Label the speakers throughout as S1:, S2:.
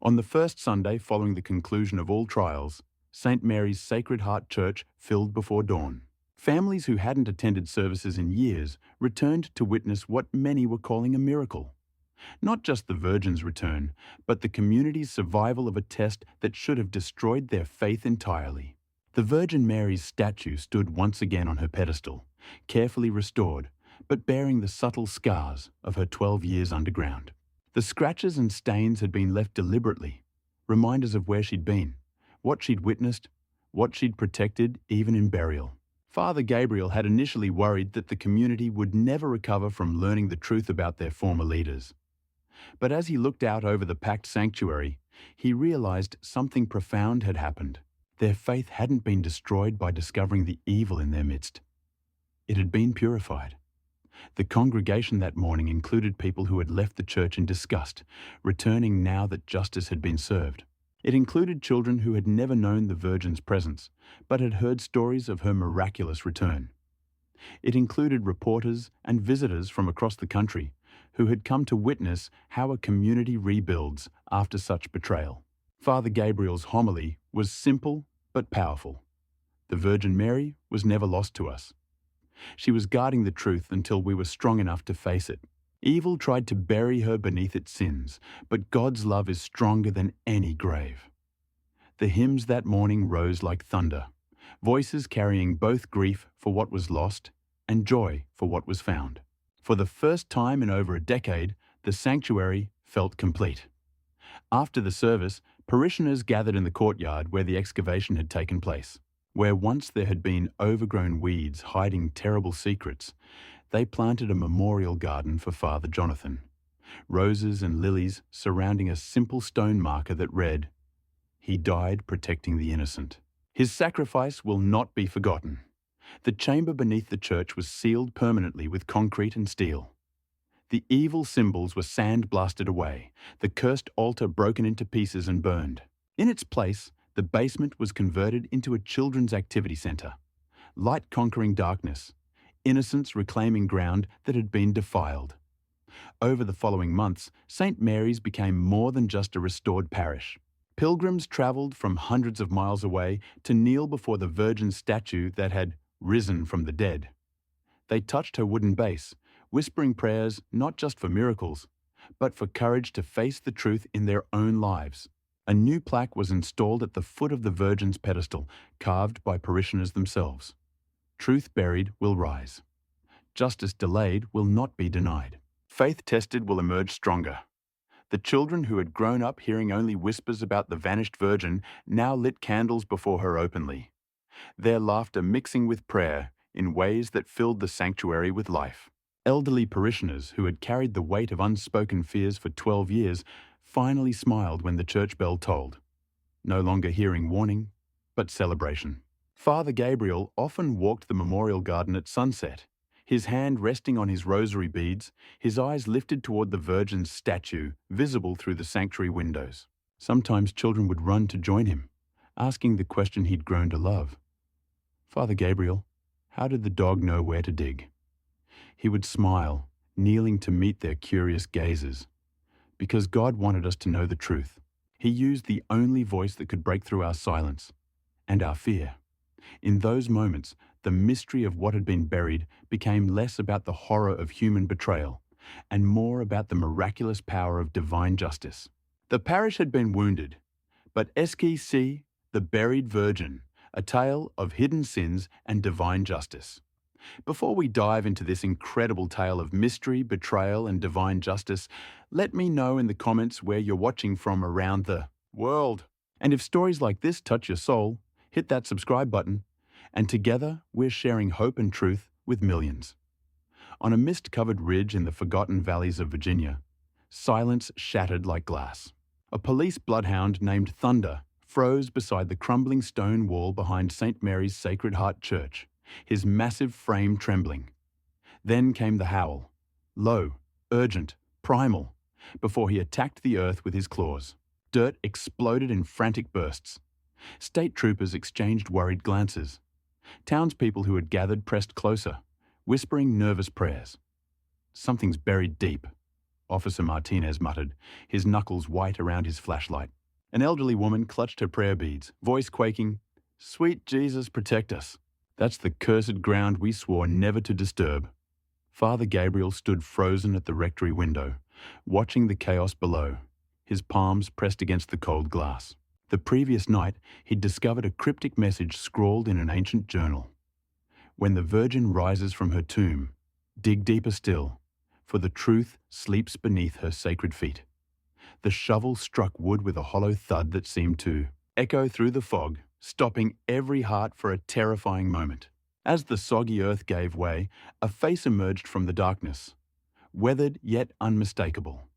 S1: On the first Sunday following the conclusion of all trials, St. Mary's Sacred Heart Church filled before dawn. Families who hadn't attended services in years returned to witness what many were calling a miracle. Not just the Virgin's return, but the community's survival of a test that should have destroyed their faith entirely. The Virgin Mary's statue stood once again on her pedestal, carefully restored, but bearing the subtle scars of her 12 years underground. The scratches and stains had been left deliberately, reminders of where she'd been, what she'd witnessed, what she'd protected even in burial. Father Gabriel had initially worried that the community would never recover from learning the truth about their former leaders. But as he looked out over the packed sanctuary, he realized something profound had happened. Their faith hadn't been destroyed by discovering the evil in their midst. It had been purified. The congregation that morning included people who had left the church in disgust, returning now that justice had been served. It included children who had never known the Virgin's presence, but had heard stories of her miraculous return. It included reporters and visitors from across the country who had come to witness how a community rebuilds after such betrayal. Father Gabriel's homily was simple but powerful. The Virgin Mary was never lost to us. She was guarding the truth until we were strong enough to face it. Evil tried to bury her beneath its sins, but God's love is stronger than any grave. The hymns that morning rose like thunder, voices carrying both grief for what was lost and joy for what was found. For the first time in over a decade, the sanctuary felt complete. After the service, parishioners gathered in the courtyard where the excavation had taken place. Where once there had been overgrown weeds hiding terrible secrets, they planted a memorial garden for Father Jonathan. Roses and lilies surrounding a simple stone marker that read, "He died protecting the innocent. His sacrifice will not be forgotten." The chamber beneath the church was sealed permanently with concrete and steel. The evil symbols were sand-blasted away, the cursed altar broken into pieces and burned. In its place, the basement was converted into a children's activity center. Light conquering darkness, innocence reclaiming ground that had been defiled. Over the following months, St. Mary's became more than just a restored parish. Pilgrims traveled from hundreds of miles away to kneel before the Virgin's statue that had risen from the dead. They touched her wooden base, whispering prayers not just for miracles, but for courage to face the truth in their own lives. A new plaque was installed at the foot of the Virgin's pedestal, carved by parishioners themselves. Truth buried will rise. Justice delayed will not be denied. Faith tested will emerge stronger. The children who had grown up hearing only whispers about the vanished Virgin now lit candles before her openly, their laughter mixing with prayer in ways that filled the sanctuary with life. Elderly parishioners who had carried the weight of unspoken fears for 12 years finally smiled when the church bell tolled, no longer hearing warning, but celebration. Father Gabriel often walked the memorial garden at sunset, his hand resting on his rosary beads, his eyes lifted toward the Virgin's statue, visible through the sanctuary windows. Sometimes children would run to join him, asking the question he'd grown to love. "Father Gabriel, how did the dog know where to dig?" He would smile, kneeling to meet their curious gazes. Because God wanted us to know the truth, He used the only voice that could break through our silence and our fear. In those moments, the mystery of what had been buried became less about the horror of human betrayal and more about the miraculous power of divine justice. The parish had been wounded, but SKC, the buried Virgin, a tale of hidden sins and divine justice. Before we dive into this incredible tale of mystery, betrayal, and divine justice, let me know in the comments where you're watching from around the world. And if stories like this touch your soul, hit that subscribe button, and together we're sharing hope and truth with millions. On a mist-covered ridge in the forgotten valleys of Virginia, silence shattered like glass. A police bloodhound named Thunder froze beside the crumbling stone wall behind St. Mary's Sacred Heart Church, his massive frame trembling. Then came the howl, low, urgent, primal, before he attacked the earth with his claws. Dirt exploded in frantic bursts. State troopers exchanged worried glances. Townspeople who had gathered pressed closer, whispering nervous prayers. Something's buried deep. Officer Martinez muttered, his knuckles white around his flashlight. An elderly woman clutched her prayer beads, voice quaking, "Sweet Jesus, protect us. That's the cursed ground we swore never to disturb." Father Gabriel stood frozen at the rectory window, watching the chaos below, his palms pressed against the cold glass. The previous night, he'd discovered a cryptic message scrawled in an ancient journal. "When the Virgin rises from her tomb, dig deeper still, for the truth sleeps beneath her sacred feet." The shovel struck wood with a hollow thud that seemed to echo through the fog, stopping every heart for a terrifying moment. As the soggy earth gave way, a face emerged from the darkness, weathered yet unmistakable.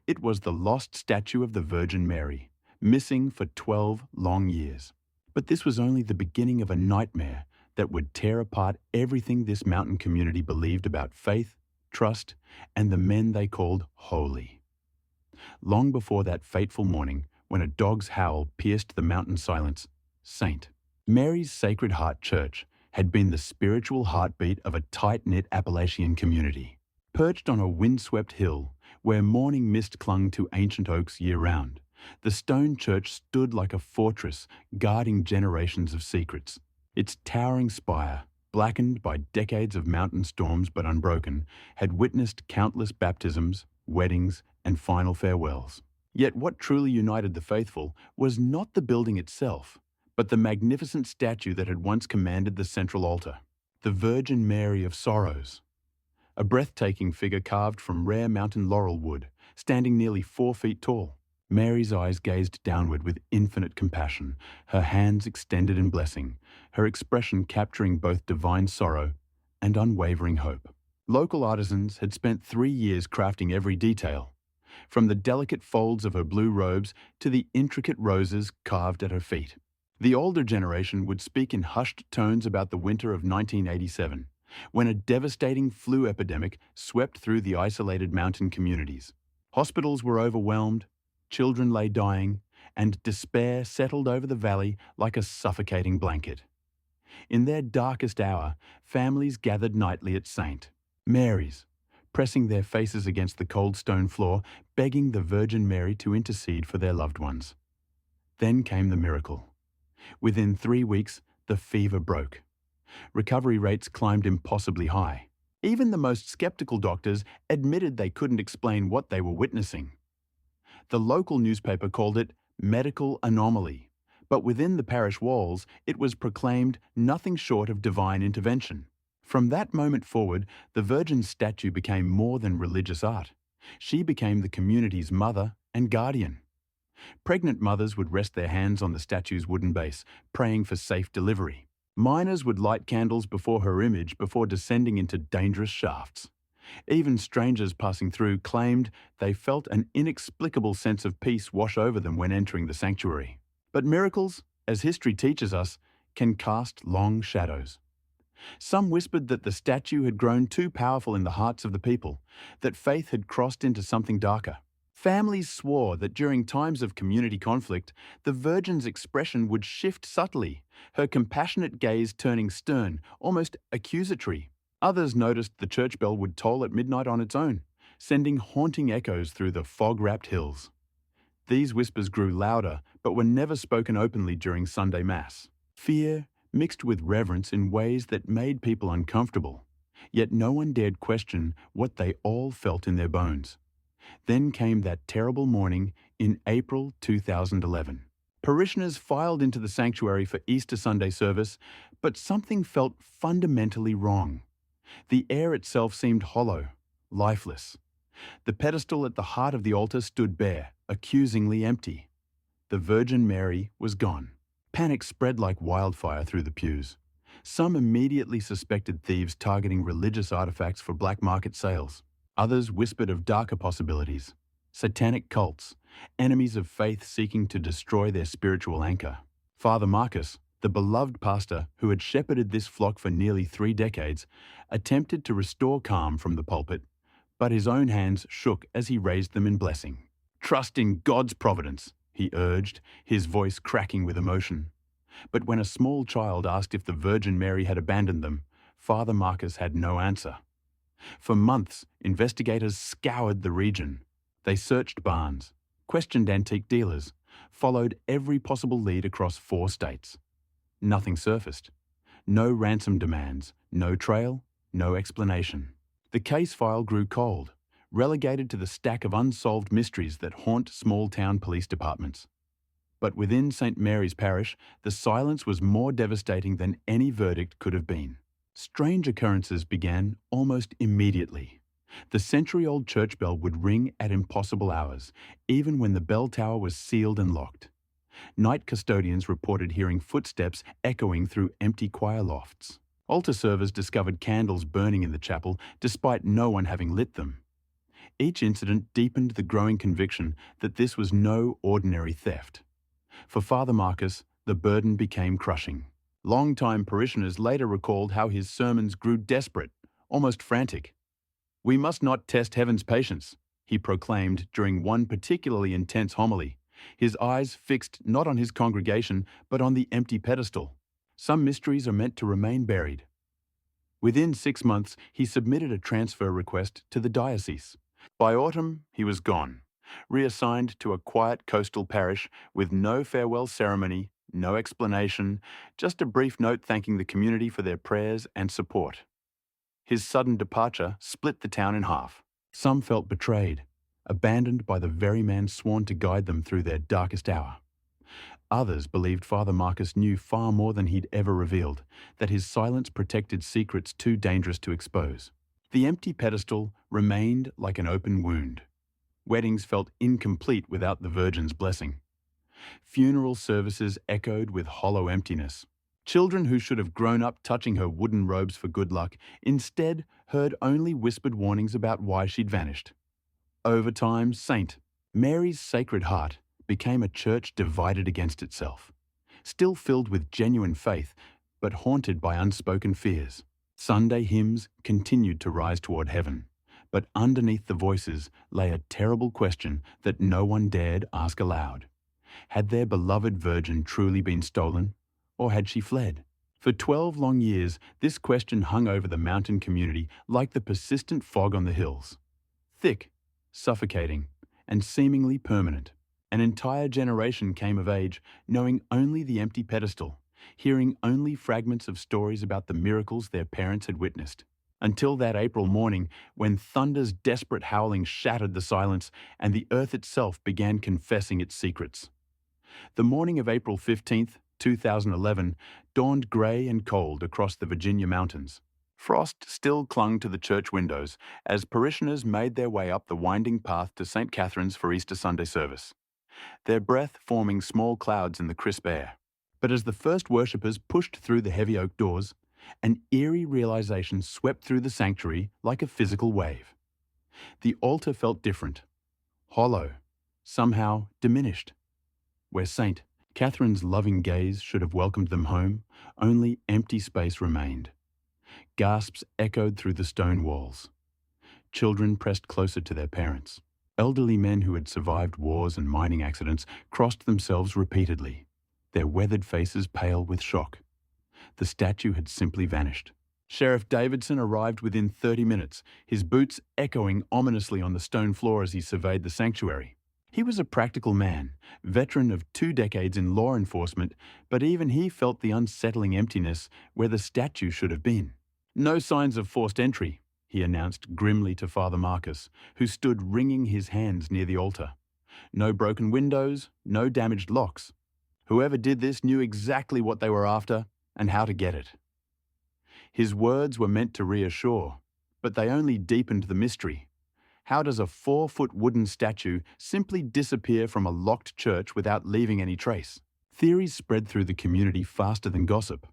S1: It was the lost statue of the Virgin Mary, missing for 12 long years. But this was only the beginning of a nightmare that would tear apart everything this mountain community believed about faith, trust, and the men they called holy. Long before that fateful morning, when a dog's howl pierced the mountain silence, St. Mary's Sacred Heart Church had been the spiritual heartbeat of a tight-knit Appalachian community. Perched on a windswept hill, where morning mist clung to ancient oaks year-round, the stone church stood like a fortress guarding generations of secrets. Its towering spire, blackened by decades of mountain storms but unbroken, had witnessed countless baptisms, weddings, and final farewells. Yet what truly united the faithful was not the building itself, but the magnificent statue that had once commanded the central altar, the Virgin Mary of Sorrows. A breathtaking figure carved from rare mountain laurel wood, standing nearly 4 feet tall. Mary's eyes gazed downward with infinite compassion, her hands extended in blessing, her expression capturing both divine sorrow and unwavering hope. Local artisans had spent 3 years crafting every detail, from the delicate folds of her blue robes to the intricate roses carved at her feet. The older generation would speak in hushed tones about the winter of 1987, when a devastating flu epidemic swept through the isolated mountain communities. Hospitals were overwhelmed, children lay dying, and despair settled over the valley like a suffocating blanket. In their darkest hour, families gathered nightly at St. Mary's, pressing their faces against the cold stone floor, begging the Virgin Mary to intercede for their loved ones. Then came the miracle. Within 3 weeks, the fever broke. Recovery rates climbed impossibly high. Even the most skeptical doctors admitted they couldn't explain what they were witnessing. The local newspaper called it medical anomaly, but within the parish walls, it was proclaimed nothing short of divine intervention. From that moment forward, the Virgin's statue became more than religious art. She became the community's mother and guardian. Pregnant mothers would rest their hands on the statue's wooden base, praying for safe delivery. Miners would light candles before her image before descending into dangerous shafts. Even strangers passing through claimed they felt an inexplicable sense of peace wash over them when entering the sanctuary. But miracles, as history teaches us, can cast long shadows. Some whispered that the statue had grown too powerful in the hearts of the people, that faith had crossed into something darker. Families swore that during times of community conflict, the Virgin's expression would shift subtly, her compassionate gaze turning stern, almost accusatory. Others noticed the church bell would toll at midnight on its own, sending haunting echoes through the fog-wrapped hills. These whispers grew louder, but were never spoken openly during Sunday Mass. Fear mixed with reverence in ways that made people uncomfortable, yet no one dared question what they all felt in their bones. Then came that terrible morning in April 2011. Parishioners filed into the sanctuary for Easter Sunday service, but something felt fundamentally wrong. The air itself seemed hollow, lifeless. The pedestal at the heart of the altar stood bare, accusingly empty. The Virgin Mary was gone. Panic spread like wildfire through the pews. Some immediately suspected thieves targeting religious artifacts for black market sales. Others whispered of darker possibilities, satanic cults, enemies of faith seeking to destroy their spiritual anchor. Father Marcus, the beloved pastor who had shepherded this flock for nearly 3 decades, attempted to restore calm from the pulpit, but his own hands shook as he raised them in blessing. "Trust in God's providence," he urged, his voice cracking with emotion. But when a small child asked if the Virgin Mary had abandoned them, Father Marcus had no answer. For months, investigators scoured the region. They searched barns, questioned antique dealers, followed every possible lead across 4 states. Nothing surfaced. No ransom demands, no trail, no explanation. The case file grew cold, relegated to the stack of unsolved mysteries that haunt small-town police departments. But within St. Mary's Parish, the silence was more devastating than any verdict could have been. Strange occurrences began almost immediately. The century-old church bell would ring at impossible hours, even when the bell tower was sealed and locked. Night custodians reported hearing footsteps echoing through empty choir lofts. Altar servers discovered candles burning in the chapel despite no one having lit them. Each incident deepened the growing conviction that this was no ordinary theft. For Father Marcus, the burden became crushing. Long-time parishioners later recalled how his sermons grew desperate, almost frantic. "We must not test heaven's patience," he proclaimed during one particularly intense homily, his eyes fixed not on his congregation but on the empty pedestal. Some mysteries are meant to remain buried. Within 6 months, he submitted a transfer request to the diocese. By autumn, he was gone, reassigned to a quiet coastal parish with no farewell ceremony, no explanation, just a brief note thanking the community for their prayers and support. His sudden departure split the town in half. Some felt betrayed, abandoned by the very man sworn to guide them through their darkest hour. Others believed Father Marcus knew far more than he'd ever revealed, that his silence protected secrets too dangerous to expose. The empty pedestal remained like an open wound. Weddings felt incomplete without the Virgin's blessing. Funeral services echoed with hollow emptiness. Children who should have grown up touching her wooden robes for good luck instead heard only whispered warnings about why she'd vanished. Over time, St. Mary's Sacred Heart became a church divided against itself, still filled with genuine faith, but haunted by unspoken fears. Sunday hymns continued to rise toward heaven, but underneath the voices lay a terrible question that no one dared ask aloud. Had their beloved Virgin truly been stolen, or had she fled? For 12 long years, this question hung over the mountain community like the persistent fog on the hills. Thick, suffocating, and seemingly permanent. An entire generation came of age knowing only the empty pedestal, hearing only fragments of stories about the miracles their parents had witnessed. Until that April morning when thunder's desperate howling shattered the silence and the earth itself began confessing its secrets. The morning of April 15th, 2011, dawned grey and cold across the Virginia mountains. Frost still clung to the church windows as parishioners made their way up the winding path to St. Catherine's for Easter Sunday service, their breath forming small clouds in the crisp air. But as the first worshippers pushed through the heavy oak doors, an eerie realization swept through the sanctuary like a physical wave. The altar felt different, hollow, somehow diminished. Where St. Catherine's loving gaze should have welcomed them home, only empty space remained. Gasps echoed through the stone walls. Children pressed closer to their parents. Elderly men who had survived wars and mining accidents crossed themselves repeatedly, their weathered faces pale with shock. The statue had simply vanished. Sheriff Davidson arrived within 30 minutes, his boots echoing ominously on the stone floor as he surveyed the sanctuary. He was a practical man, veteran of 2 decades in law enforcement, but even he felt the unsettling emptiness where the statue should have been. "No signs of forced entry," he announced grimly to Father Marcus, who stood wringing his hands near the altar. "No broken windows, no damaged locks. Whoever did this knew exactly what they were after and how to get it." His words were meant to reassure, but they only deepened the mystery. How does a 4-foot wooden statue simply disappear from a locked church without leaving any trace? Theories spread through the community faster than gossip.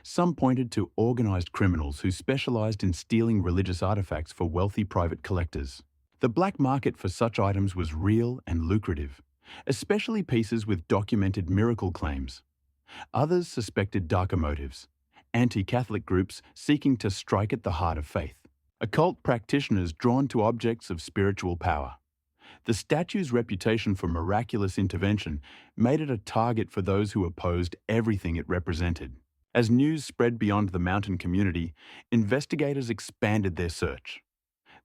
S1: Some pointed to organized criminals who specialized in stealing religious artifacts for wealthy private collectors. The black market for such items was real and lucrative, especially pieces with documented miracle claims. Others suspected darker motives, anti-Catholic groups seeking to strike at the heart of faith, occult practitioners drawn to objects of spiritual power. The statue's reputation for miraculous intervention made it a target for those who opposed everything it represented. As news spread beyond the mountain community, investigators expanded their search.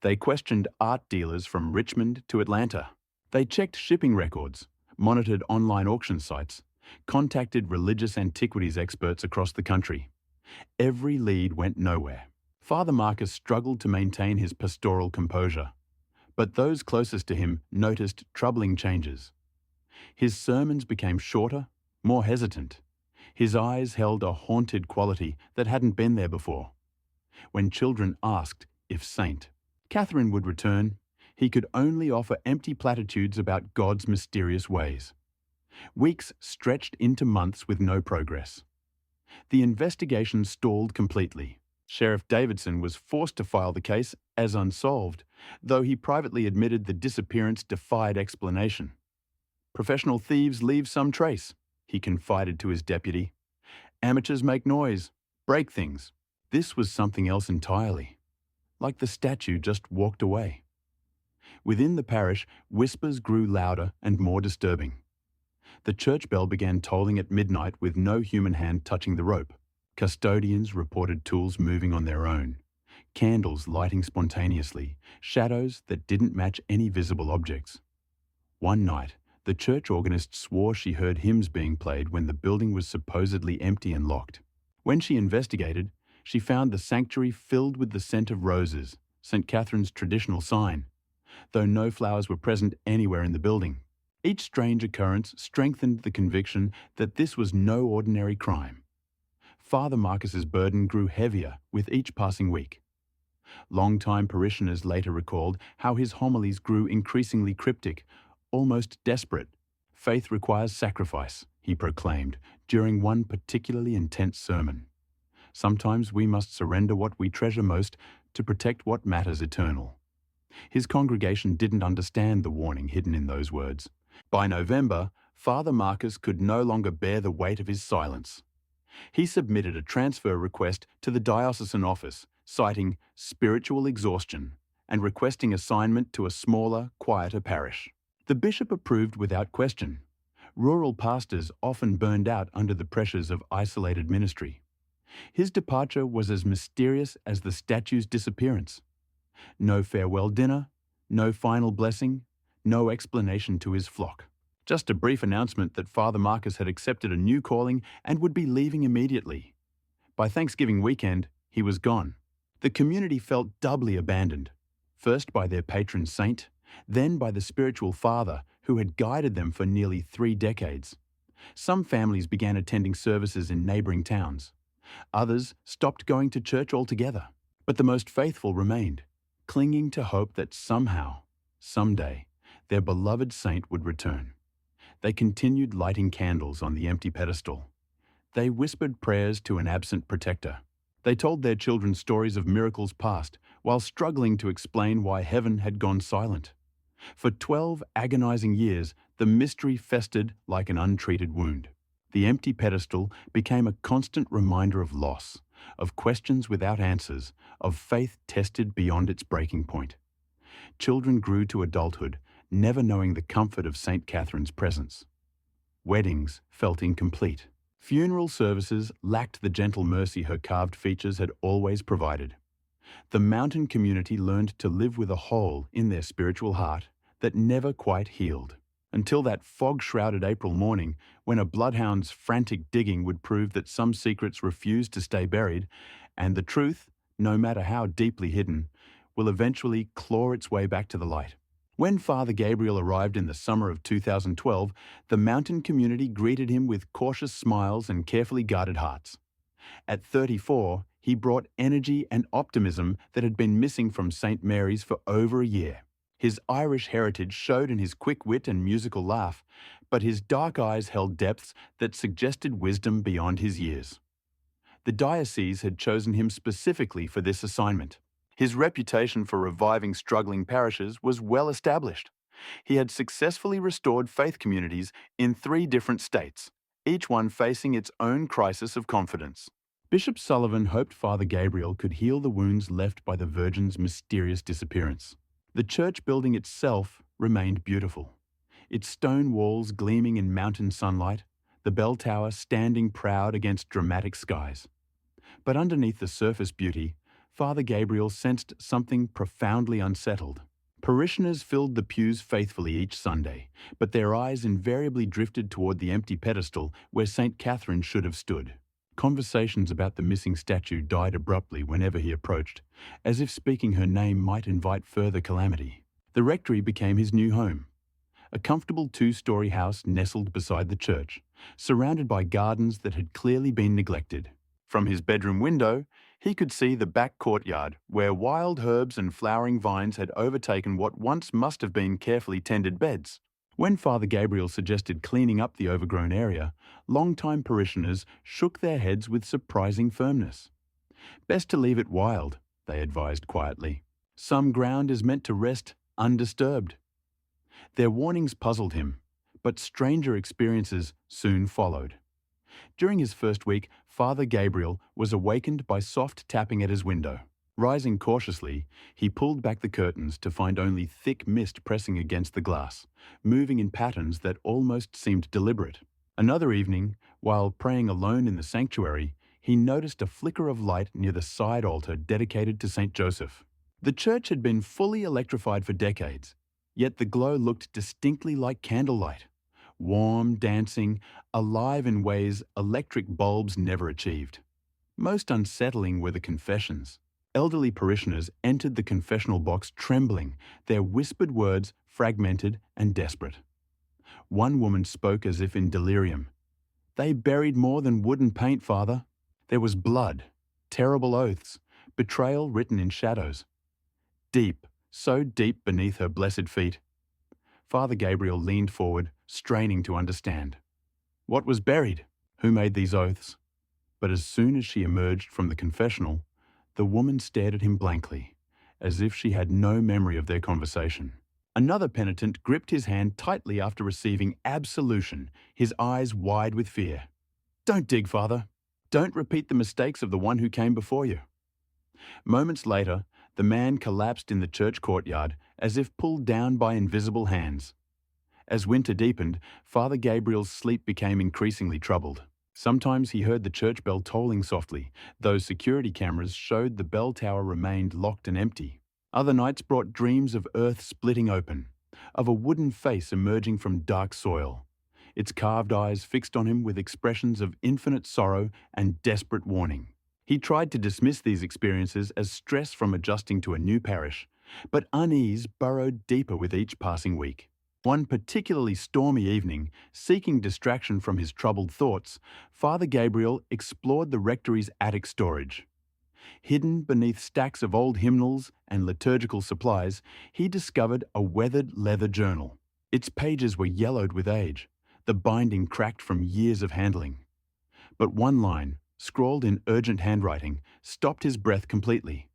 S1: They questioned art dealers from Richmond to Atlanta. They checked shipping records, monitored online auction sites, contacted religious antiquities experts across the country. Every lead went nowhere. Father Marcus struggled to maintain his pastoral composure, but those closest to him noticed troubling changes. His sermons became shorter, more hesitant. His eyes held a haunted quality that hadn't been there before. When children asked if Saint Catherine would return, he could only offer empty platitudes about God's mysterious ways. Weeks stretched into months with no progress. The investigation stalled completely. Sheriff Davidson was forced to file the case as unsolved, though he privately admitted the disappearance defied explanation. "Professional thieves leave some trace," he confided to his deputy. "Amateurs make noise, break things. This was something else entirely. Like the statue just walked away." Within the parish, whispers grew louder and more disturbing. The church bell began tolling at midnight with no human hand touching the rope. Custodians reported tools moving on their own, candles lighting spontaneously, shadows that didn't match any visible objects. One night, the church organist swore she heard hymns being played when the building was supposedly empty and locked. When she investigated, she found the sanctuary filled with the scent of roses, St. Catherine's traditional sign, though no flowers were present anywhere in the building. Each strange occurrence strengthened the conviction that this was no ordinary crime. Father Marcus's burden grew heavier with each passing week. Longtime parishioners later recalled how his homilies grew increasingly cryptic, almost desperate. "Faith requires sacrifice," he proclaimed during one particularly intense sermon. "Sometimes we must surrender what we treasure most to protect what matters eternal." His congregation didn't understand the warning hidden in those words. By November, Father Marcus could no longer bear the weight of his silence. He submitted a transfer request to the diocesan office, citing spiritual exhaustion and requesting assignment to a smaller, quieter parish. The bishop approved without question. Rural pastors often burned out under the pressures of isolated ministry. His departure was as mysterious as the statue's disappearance. No farewell dinner, no final blessing, no explanation to his flock. Just a brief announcement that Father Marcus had accepted a new calling and would be leaving immediately. By Thanksgiving weekend, he was gone. The community felt doubly abandoned, first by their patron saint, then by the spiritual father who had guided them for nearly 3 decades. Some families began attending services in neighboring towns. Others stopped going to church altogether. But the most faithful remained, clinging to hope that somehow, someday, their beloved saint would return. They continued lighting candles on the empty pedestal. They whispered prayers to an absent protector. They told their children stories of miracles past while struggling to explain why heaven had gone silent. For 12 agonizing years, the mystery festered like an untreated wound. The empty pedestal became a constant reminder of loss, of questions without answers, of faith tested beyond its breaking point. Children grew to adulthood, never knowing the comfort of St. Catherine's presence. Weddings felt incomplete. Funeral services lacked the gentle mercy her carved features had always provided. The mountain community learned to live with a hole in their spiritual heart that never quite healed. Until that fog-shrouded April morning, when a bloodhound's frantic digging would prove that some secrets refused to stay buried, and the truth, no matter how deeply hidden, will eventually claw its way back to the light. When Father Gabriel arrived in the summer of 2012, the mountain community greeted him with cautious smiles and carefully guarded hearts. At 34, he brought energy and optimism that had been missing from St. Mary's for over a year. His Irish heritage showed in his quick wit and musical laugh, but his dark eyes held depths that suggested wisdom beyond his years. The diocese had chosen him specifically for this assignment. His reputation for reviving struggling parishes was well established. He had successfully restored faith communities in 3 different states, each one facing its own crisis of confidence. Bishop Sullivan hoped Father Gabriel could heal the wounds left by the Virgin's mysterious disappearance. The church building itself remained beautiful, its stone walls gleaming in mountain sunlight, the bell tower standing proud against dramatic skies. But underneath the surface beauty, Father Gabriel sensed something profoundly unsettled. Parishioners filled the pews faithfully each Sunday, but their eyes invariably drifted toward the empty pedestal where St. Catherine should have stood. Conversations about the missing statue died abruptly whenever he approached, as if speaking her name might invite further calamity. The rectory became his new home, a comfortable two-story house nestled beside the church, surrounded by gardens that had clearly been neglected. From his bedroom window, he could see the back courtyard, where wild herbs and flowering vines had overtaken what once must have been carefully tended beds. When Father Gabriel suggested cleaning up the overgrown area, long-time parishioners shook their heads with surprising firmness. Best to leave it wild, they advised quietly. Some ground is meant to rest undisturbed. Their warnings puzzled him, but stranger experiences soon followed. During his first week, Father Gabriel was awakened by soft tapping at his window. Rising cautiously, he pulled back the curtains to find only thick mist pressing against the glass, moving in patterns that almost seemed deliberate. Another evening, while praying alone in the sanctuary, he noticed a flicker of light near the side altar dedicated to St. Joseph. The church had been fully electrified for decades, yet the glow looked distinctly like candlelight. Warm, dancing, alive in ways electric bulbs never achieved. Most unsettling were the confessions. Elderly parishioners entered the confessional box trembling, their whispered words fragmented and desperate. One woman spoke as if in delirium. "They buried more than wood and paint, Father. There was blood, terrible oaths, betrayal written in shadows. Deep, so deep beneath her blessed feet." Father Gabriel leaned forward, straining to understand. What was buried? Who made these oaths? But as soon as she emerged from the confessional, the woman stared at him blankly, as if she had no memory of their conversation. Another penitent gripped his hand tightly after receiving absolution, his eyes wide with fear. "Don't dig, Father. Don't repeat the mistakes of the one who came before you." Moments later, the man collapsed in the church courtyard as if pulled down by invisible hands. As winter deepened, Father Gabriel's sleep became increasingly troubled. Sometimes he heard the church bell tolling softly, though security cameras showed the bell tower remained locked and empty. Other nights brought dreams of earth splitting open, of a wooden face emerging from dark soil, its carved eyes fixed on him with expressions of infinite sorrow and desperate warning. He tried to dismiss these experiences as stress from adjusting to a new parish, but unease burrowed deeper with each passing week. One particularly stormy evening, seeking distraction from his troubled thoughts, Father Gabriel explored the rectory's attic storage. Hidden beneath stacks of old hymnals and liturgical supplies, he discovered a weathered leather journal. Its pages were yellowed with age, the binding cracked from years of handling. But one line, scrawled in urgent handwriting, stopped his breath completely.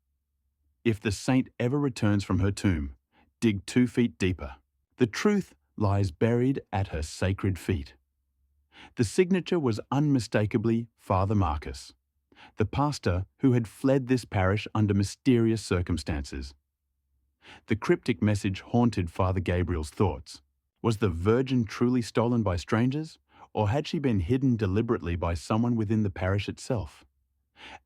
S1: "If the saint ever returns from her tomb, dig 2 feet deeper. The truth lies buried at her sacred feet." The signature was unmistakably Father Marcus, the pastor who had fled this parish under mysterious circumstances. The cryptic message haunted Father Gabriel's thoughts. Was the Virgin truly stolen by strangers, or had she been hidden deliberately by someone within the parish itself?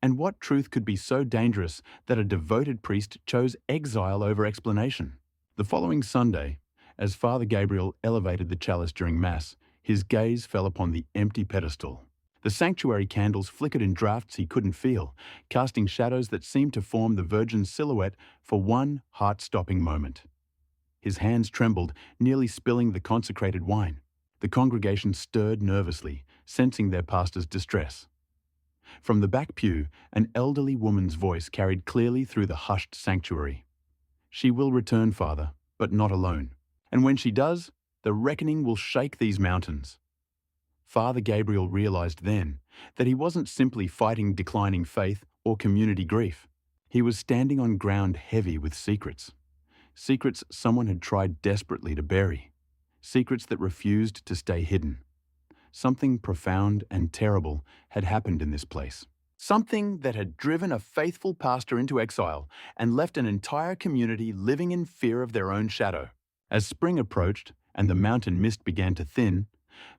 S1: And what truth could be so dangerous that a devoted priest chose exile over explanation? The following Sunday, as Father Gabriel elevated the chalice during Mass, his gaze fell upon the empty pedestal. The sanctuary candles flickered in draughts he couldn't feel, casting shadows that seemed to form the Virgin's silhouette for one heart-stopping moment. His hands trembled, nearly spilling the consecrated wine. The congregation stirred nervously, sensing their pastor's distress. From the back pew, an elderly woman's voice carried clearly through the hushed sanctuary. "She will return, Father, but not alone. And when she does, the reckoning will shake these mountains." Father Gabriel realized then that he wasn't simply fighting declining faith or community grief. He was standing on ground heavy with secrets. Secrets someone had tried desperately to bury. Secrets that refused to stay hidden. Something profound and terrible had happened in this place. Something that had driven a faithful pastor into exile and left an entire community living in fear of their own shadow. As spring approached and the mountain mist began to thin,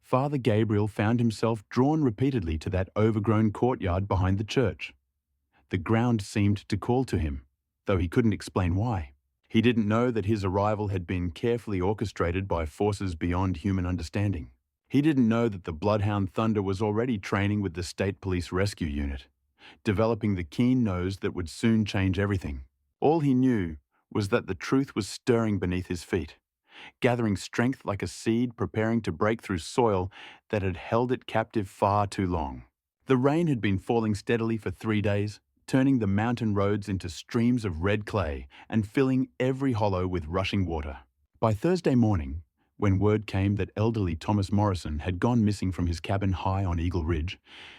S1: Father Gabriel found himself drawn repeatedly to that overgrown courtyard behind the church. The ground seemed to call to him, though he couldn't explain why. He didn't know that his arrival had been carefully orchestrated by forces beyond human understanding. He didn't know that the bloodhound Thunder was already training with the State Police Rescue Unit, developing the keen nose that would soon change everything. All he knew was that the truth was stirring beneath his feet, gathering strength like a seed preparing to break through soil that had held it captive far too long. The rain had been falling steadily for 3 days, turning the mountain roads into streams of red clay and filling every hollow with rushing water. By Thursday morning, when word came that elderly Thomas Morrison had gone missing from his cabin high on Eagle Ridge,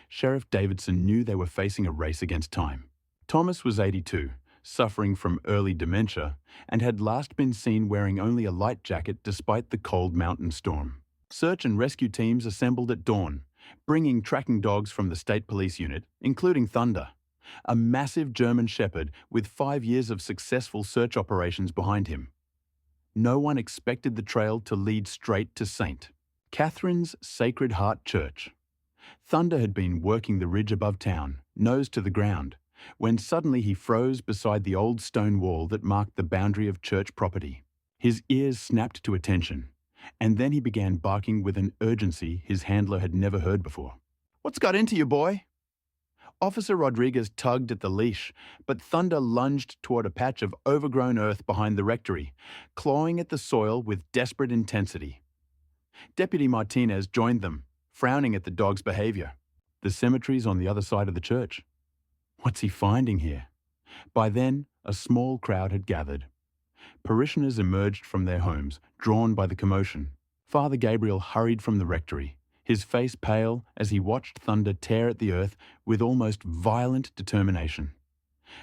S1: Sheriff Davidson knew they were facing a race against time. Thomas was 82, suffering from early dementia, and had last been seen wearing only a light jacket despite the cold mountain storm. Search and rescue teams assembled at dawn, bringing tracking dogs from the State Police Unit, including Thunder, a massive German shepherd with 5 years of successful search operations behind him. No one expected the trail to lead straight to St. Catherine's Sacred Heart Church. Thunder had been working the ridge above town, nose to the ground, when suddenly he froze beside the old stone wall that marked the boundary of church property. His ears snapped to attention, and then he began barking with an urgency his handler had never heard before. "What's got into you, boy?" Officer Rodriguez tugged at the leash, but Thunder lunged toward a patch of overgrown earth behind the rectory, clawing at the soil with desperate intensity. Deputy Martinez joined them, frowning at the dog's behavior. The cemetery's on the other side of the church. What's he finding here? By then, a small crowd had gathered. Parishioners emerged from their homes, drawn by the commotion. Father Gabriel hurried from the rectory, his face pale as he watched Thunder tear at the earth with almost violent determination.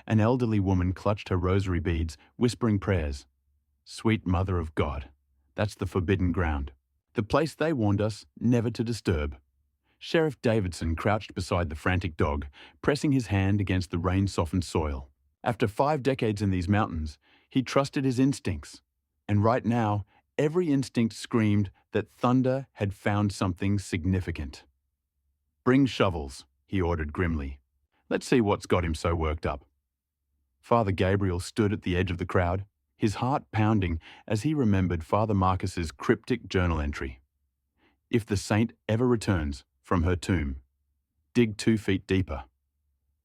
S1: An elderly woman clutched her rosary beads, whispering prayers. "Sweet Mother of God, that's the forbidden ground. The place they warned us never to disturb." Sheriff Davidson crouched beside the frantic dog, pressing his hand against the rain-softened soil. After 5 decades in these mountains, he trusted his instincts. And right now, every instinct screamed that Thunder had found something significant. "Bring shovels," he ordered grimly. "Let's see what's got him so worked up." Father Gabriel stood at the edge of the crowd, his heart pounding as he remembered Father Marcus's cryptic journal entry. "If the saint ever returns from her tomb, dig 2 feet deeper."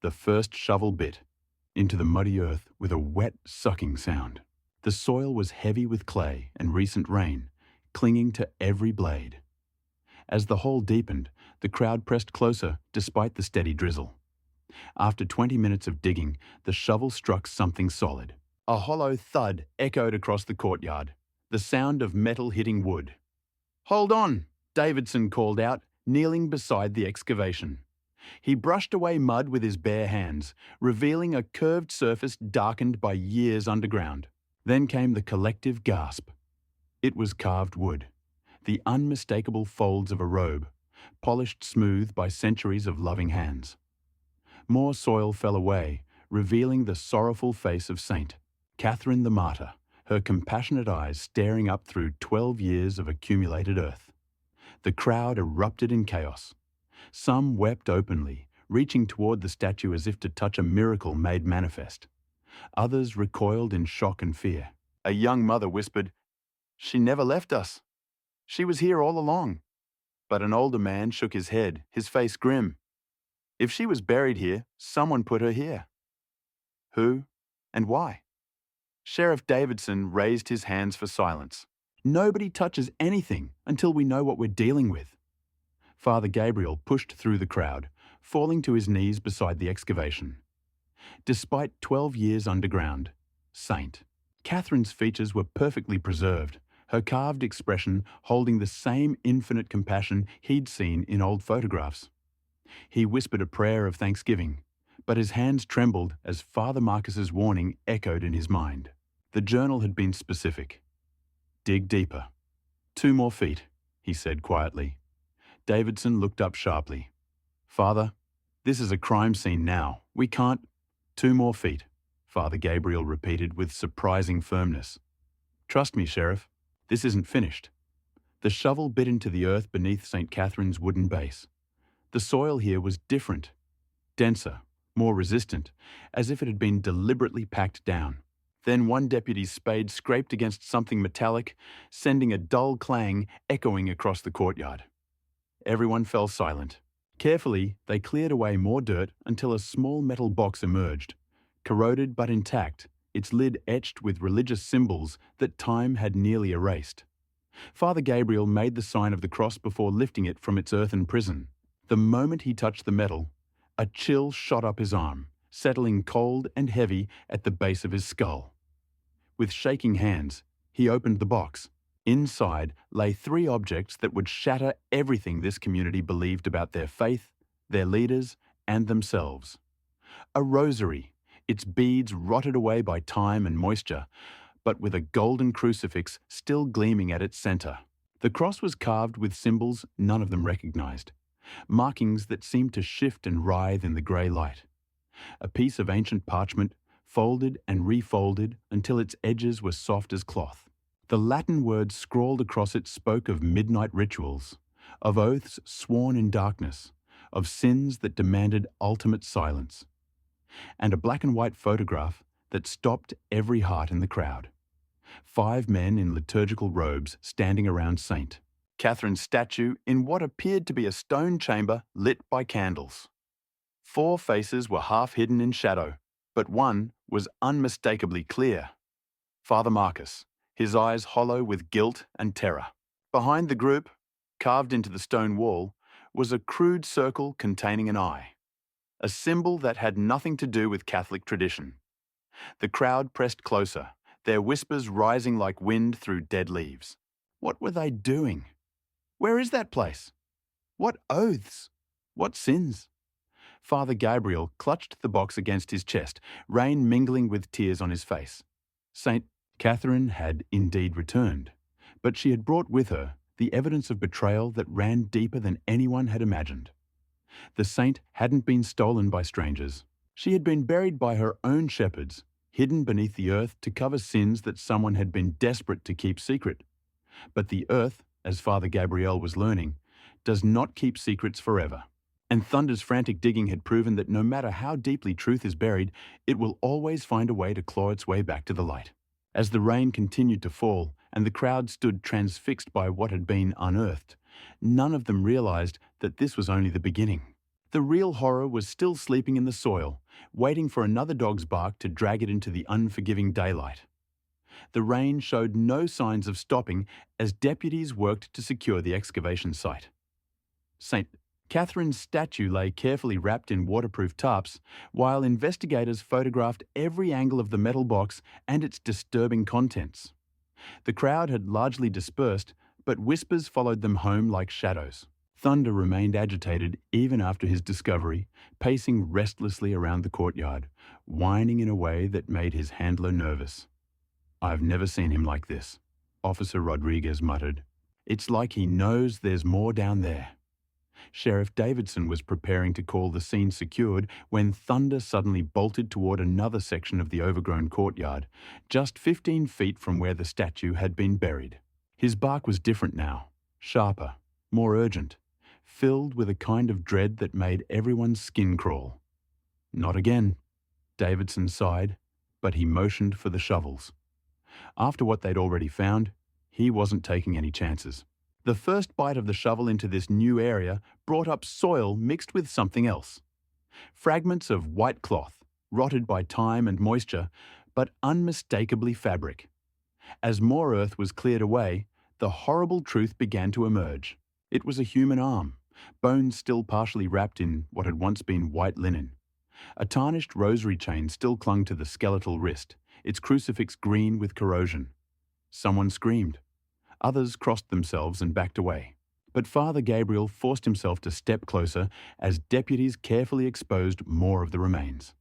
S1: The first shovel bit into the muddy earth with a wet, sucking sound. The soil was heavy with clay and recent rain, clinging to every blade. As the hole deepened, the crowd pressed closer despite the steady drizzle. After 20 minutes of digging, the shovel struck something solid. A hollow thud echoed across the courtyard, the sound of metal hitting wood. "Hold on," Davidson called out, kneeling beside the excavation. He brushed away mud with his bare hands, revealing a curved surface darkened by years underground. Then came the collective gasp. It was carved wood, the unmistakable folds of a robe, polished smooth by centuries of loving hands. More soil fell away, revealing the sorrowful face of Saint Catherine the Martyr, her compassionate eyes staring up through 12 years of accumulated earth. The crowd erupted in chaos. Some wept openly, reaching toward the statue as if to touch a miracle made manifest. Others recoiled in shock and fear. A young mother whispered, "She never left us. She was here all along." But an older man shook his head, his face grim. "If she was buried here, someone put her here." Who and why? Sheriff Davidson raised his hands for silence. "Nobody touches anything until we know what we're dealing with." Father Gabriel pushed through the crowd, falling to his knees beside the excavation. Despite 12 years underground, Saint Catherine's features were perfectly preserved, her carved expression holding the same infinite compassion he'd seen in old photographs. He whispered a prayer of thanksgiving, but his hands trembled as Father Marcus's warning echoed in his mind. The journal had been specific. "Dig deeper. 2 more feet," he said quietly. Davidson looked up sharply. "Father, this is a crime scene now. We can't—" "2 more feet," Father Gabriel repeated with surprising firmness. "Trust me, Sheriff, this isn't finished." The shovel bit into the earth beneath St. Catherine's wooden base. The soil here was different, denser, more resistant, as if it had been deliberately packed down. Then one deputy's spade scraped against something metallic, sending a dull clang echoing across the courtyard. Everyone fell silent. Carefully, they cleared away more dirt until a small metal box emerged, corroded but intact, its lid etched with religious symbols that time had nearly erased. Father Gabriel made the sign of the cross before lifting it from its earthen prison. The moment he touched the metal, a chill shot up his arm, settling cold and heavy at the base of his skull. With shaking hands, he opened the box. Inside lay 3 objects that would shatter everything this community believed about their faith, their leaders, and themselves. A rosary, its beads rotted away by time and moisture, but with a golden crucifix still gleaming at its center. The cross was carved with symbols none of them recognized, markings that seemed to shift and writhe in the grey light. A piece of ancient parchment, folded and refolded until its edges were soft as cloth. The Latin words scrawled across it spoke of midnight rituals, of oaths sworn in darkness, of sins that demanded ultimate silence, and a black and white photograph that stopped every heart in the crowd. 5 men in liturgical robes standing around St. Catherine's statue in what appeared to be a stone chamber lit by candles. 4 faces were half hidden in shadow, but one was unmistakably clear. Father Marcus, his eyes hollow with guilt and terror. Behind the group, carved into the stone wall, was a crude circle containing an eye, a symbol that had nothing to do with Catholic tradition. The crowd pressed closer, their whispers rising like wind through dead leaves. What were they doing? Where is that place? What oaths? What sins? Father Gabriel clutched the box against his chest, rain mingling with tears on his face. St. Catherine had indeed returned, but she had brought with her the evidence of betrayal that ran deeper than anyone had imagined. The saint hadn't been stolen by strangers. She had been buried by her own shepherds, hidden beneath the earth to cover sins that someone had been desperate to keep secret. But the earth, as Father Gabriel was learning, does not keep secrets forever. And Thunder's frantic digging had proven that no matter how deeply truth is buried, it will always find a way to claw its way back to the light. As the rain continued to fall and the crowd stood transfixed by what had been unearthed, none of them realized that this was only the beginning. The real horror was still sleeping in the soil, waiting for another dog's bark to drag it into the unforgiving daylight. The rain showed no signs of stopping as deputies worked to secure the excavation site. St. Catherine's statue lay carefully wrapped in waterproof tarps, while investigators photographed every angle of the metal box and its disturbing contents. The crowd had largely dispersed, but whispers followed them home like shadows. Thunder remained agitated even after his discovery, pacing restlessly around the courtyard, whining in a way that made his handler nervous. "I've never seen him like this," Officer Rodriguez muttered. "It's like he knows there's more down there." Sheriff Davidson was preparing to call the scene secured when Thunder suddenly bolted toward another section of the overgrown courtyard, just 15 feet from where the statue had been buried. His bark was different now, sharper, more urgent, filled with a kind of dread that made everyone's skin crawl. "Not again," Davidson sighed, but he motioned for the shovels. After what they'd already found, he wasn't taking any chances. The first bite of the shovel into this new area brought up soil mixed with something else. Fragments of white cloth, rotted by time and moisture, but unmistakably fabric. As more earth was cleared away, the horrible truth began to emerge. It was a human arm, bones still partially wrapped in what had once been white linen. A tarnished rosary chain still clung to the skeletal wrist, its crucifix green with corrosion. Someone screamed. Others crossed themselves and backed away. But Father Gabriel forced himself to step closer as deputies carefully exposed more of the remains.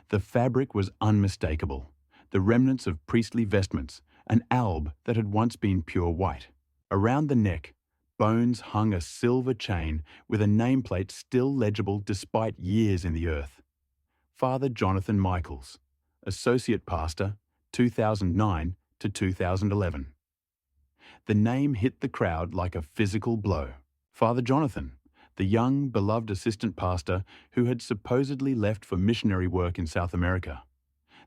S1: The fabric was unmistakable, the remnants of priestly vestments, an alb that had once been pure white. Around the neck, bones hung a silver chain with a nameplate still legible despite years in the earth. Father Jonathan Michaels, Associate Pastor, 2009 to 2011. The name hit the crowd like a physical blow. Father Jonathan, the young, beloved assistant pastor who had supposedly left for missionary work in South America.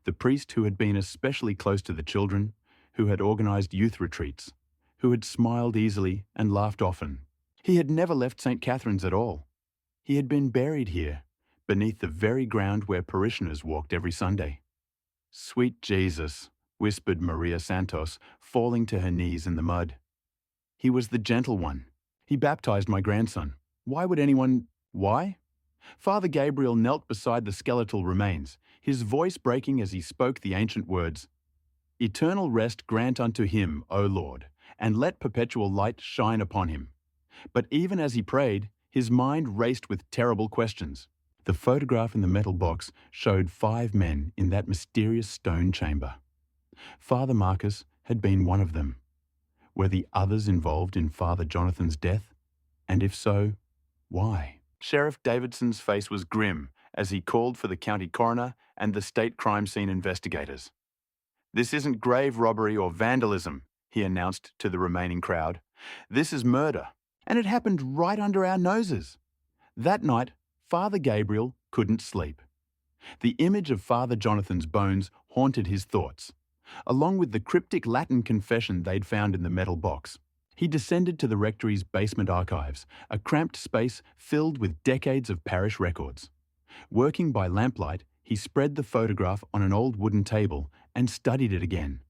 S1: The priest who had been especially close to the children, who had organized youth retreats, who had smiled easily and laughed often. He had never left St. Catherine's at all. He had been buried here, beneath the very ground where parishioners walked every Sunday. "Sweet Jesus," whispered Maria Santos, falling to her knees in the mud. "He was the gentle one. He baptized my grandson. Why would anyone—" Why? Father Gabriel knelt beside the skeletal remains, his voice breaking as he spoke the ancient words. "Eternal rest grant unto him, O Lord, and let perpetual light shine upon him." But even as he prayed, his mind raced with terrible questions. The photograph in the metal box showed 5 men in that mysterious stone chamber. Father Marcus had been one of them. Were the others involved in Father Jonathan's death? And if so, why? Sheriff Davidson's face was grim as he called for the county coroner and the state crime scene investigators. "This isn't grave robbery or vandalism," he announced to the remaining crowd. "This is murder, and it happened right under our noses." That night, Father Gabriel couldn't sleep. The image of Father Jonathan's bones haunted his thoughts, along with the cryptic Latin confession they'd found in the metal box. He descended to the rectory's basement archives, a cramped space filled with decades of parish records. Working by lamplight, he spread the photograph on an old wooden table and studied it again.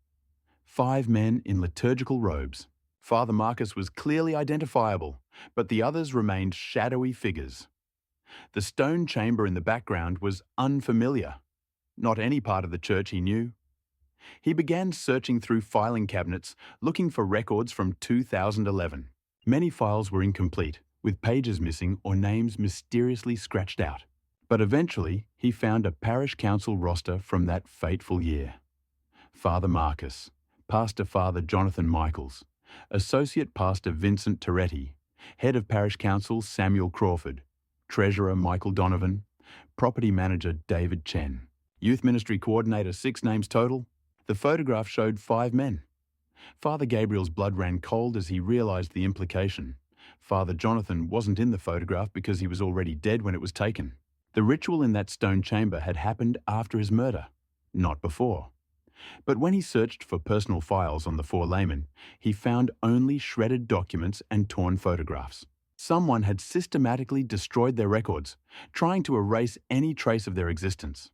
S1: 5 men in liturgical robes. Father Marcus was clearly identifiable, but the others remained shadowy figures. The stone chamber in the background was unfamiliar. Not any part of the church he knew. He began searching through filing cabinets, looking for records from 2011. Many files were incomplete, with pages missing or names mysteriously scratched out. But eventually, he found a parish council roster from that fateful year. Father Marcus, Pastor Father Jonathan Michaels, Associate Pastor Vincent Toretti, Head of Parish Council Samuel Crawford, Treasurer Michael Donovan, Property Manager David Chen. Youth Ministry Coordinator, 6 names total. The photograph showed 5 men. Father Gabriel's blood ran cold as he realized the implication. Father Jonathan wasn't in the photograph because he was already dead when it was taken. The ritual in that stone chamber had happened after his murder, not before. But when he searched for personal files on the 4 laymen, he found only shredded documents and torn photographs. Someone had systematically destroyed their records, trying to erase any trace of their existence.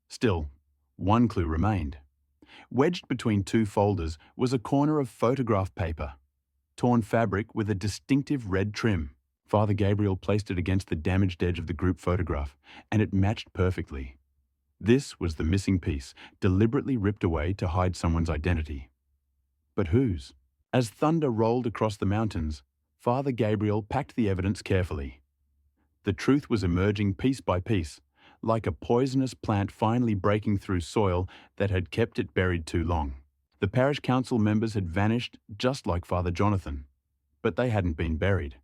S1: Still, one clue remained. Wedged between 2 folders was a corner of photograph paper, torn fabric with a distinctive red trim. Father Gabriel placed it against the damaged edge of the group photograph, and it matched perfectly. This was the missing piece, deliberately ripped away to hide someone's identity. But whose? As thunder rolled across the mountains, Father Gabriel packed the evidence carefully. The truth was emerging piece by piece, like a poisonous plant finally breaking through soil that had kept it buried too long. The parish council members had vanished just like Father Jonathan, but they hadn't been buried.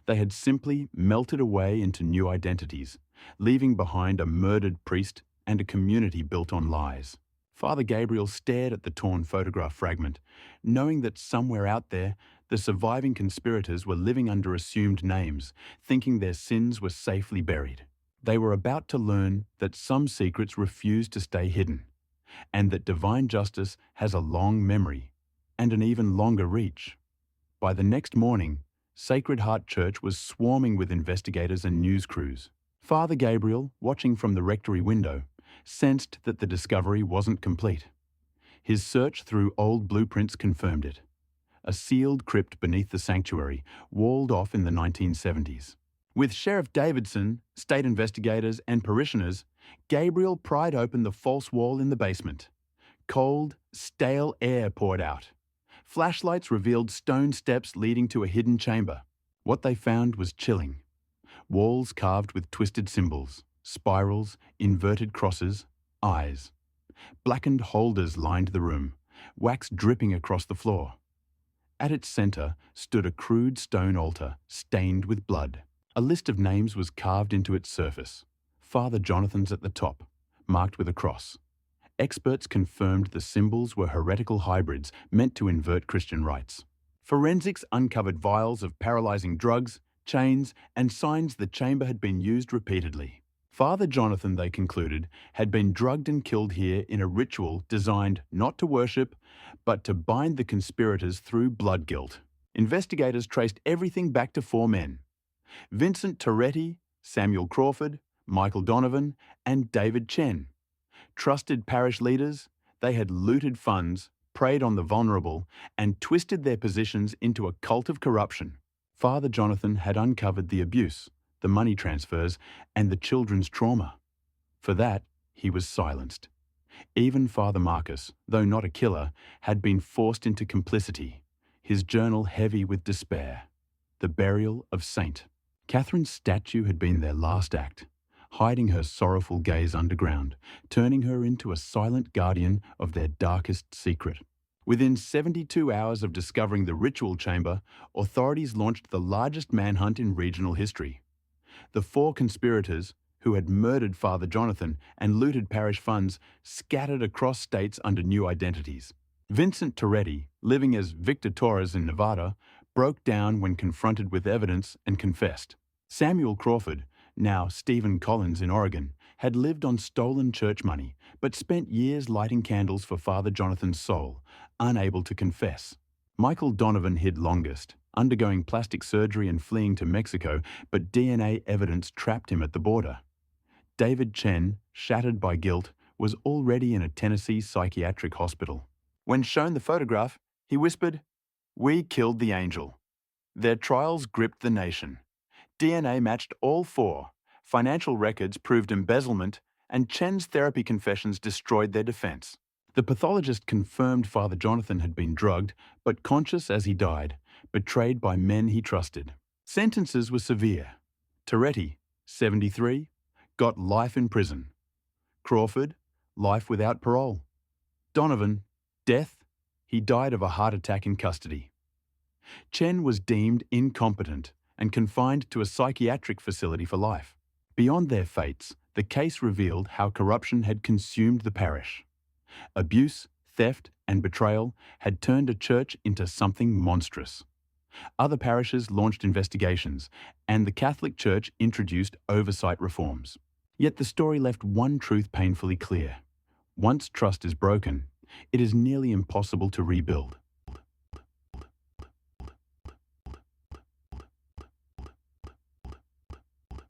S1: They had simply melted away into new identities, leaving behind a murdered priest and a community built on lies. Father Gabriel stared at the torn photograph fragment, knowing that somewhere out there, the surviving conspirators were living under assumed names, thinking their sins were safely buried. They were about to learn that some secrets refuse to stay hidden, and that divine justice has a long memory and an even longer reach. By the next morning, Sacred Heart Church was swarming with investigators and news crews. Father Gabriel, watching from the rectory window, sensed that the discovery wasn't complete. His search through old blueprints confirmed it. A sealed crypt beneath the sanctuary, walled off in the 1970s. With Sheriff Davidson, state investigators, and parishioners, Gabriel pried open the false wall in the basement. Cold, stale air poured out. Flashlights revealed stone steps leading to a hidden chamber. What they found was chilling. Walls carved with twisted symbols, spirals, inverted crosses, eyes. Blackened holders lined the room, wax dripping across the floor. At its center stood a crude stone altar stained with blood. A list of names was carved into its surface. Father Jonathan's at the top, marked with a cross. Experts confirmed the symbols were heretical hybrids meant to invert Christian rites. Forensics uncovered vials of paralyzing drugs, chains, and signs the chamber had been used repeatedly. Father Jonathan, they concluded, had been drugged and killed here in a ritual designed not to worship, but to bind the conspirators through blood guilt. Investigators traced everything back to four men: Vincent Toretti, Samuel Crawford, Michael Donovan, and David Chen. Trusted parish leaders, they had looted funds, preyed on the vulnerable, and twisted their positions into a cult of corruption. Father Jonathan had uncovered the abuse, the money transfers, and the children's trauma. For that, he was silenced. Even Father Marcus, though not a killer, had been forced into complicity, his journal heavy with despair. The burial of Saint. Catherine's statue had been their last act, hiding her sorrowful gaze underground, turning her into a silent guardian of their darkest secret. Within 72 hours of discovering the ritual chamber, authorities launched the largest manhunt in regional history. The four conspirators, who had murdered Father Jonathan and looted parish funds, scattered across states under new identities. Vincent Toretti, living as Victor Torres in Nevada, broke down when confronted with evidence and confessed. Samuel Crawford, now Stephen Collins in Oregon, had lived on stolen church money, but spent years lighting candles for Father Jonathan's soul, unable to confess. Michael Donovan hid longest, undergoing plastic surgery and fleeing to Mexico, but DNA evidence trapped him at the border. David Chen, shattered by guilt, was already in a Tennessee psychiatric hospital. When shown the photograph, he whispered, "We killed the angel." Their trials gripped the nation. DNA matched all four, financial records proved embezzlement, and Chen's therapy confessions destroyed their defense. The pathologist confirmed Father Jonathan had been drugged, but conscious as he died, betrayed by men he trusted. Sentences were severe. Toretti, 73, got life in prison. Crawford, life without parole. Donovan, death. He died of a heart attack in custody. Chen was deemed incompetent and confined to a psychiatric facility for life. Beyond their fates, the case revealed how corruption had consumed the parish. Abuse, theft, and betrayal had turned a church into something monstrous. Other parishes launched investigations, and the Catholic Church introduced oversight reforms. Yet the story left one truth painfully clear. Once trust is broken, it is nearly impossible to rebuild.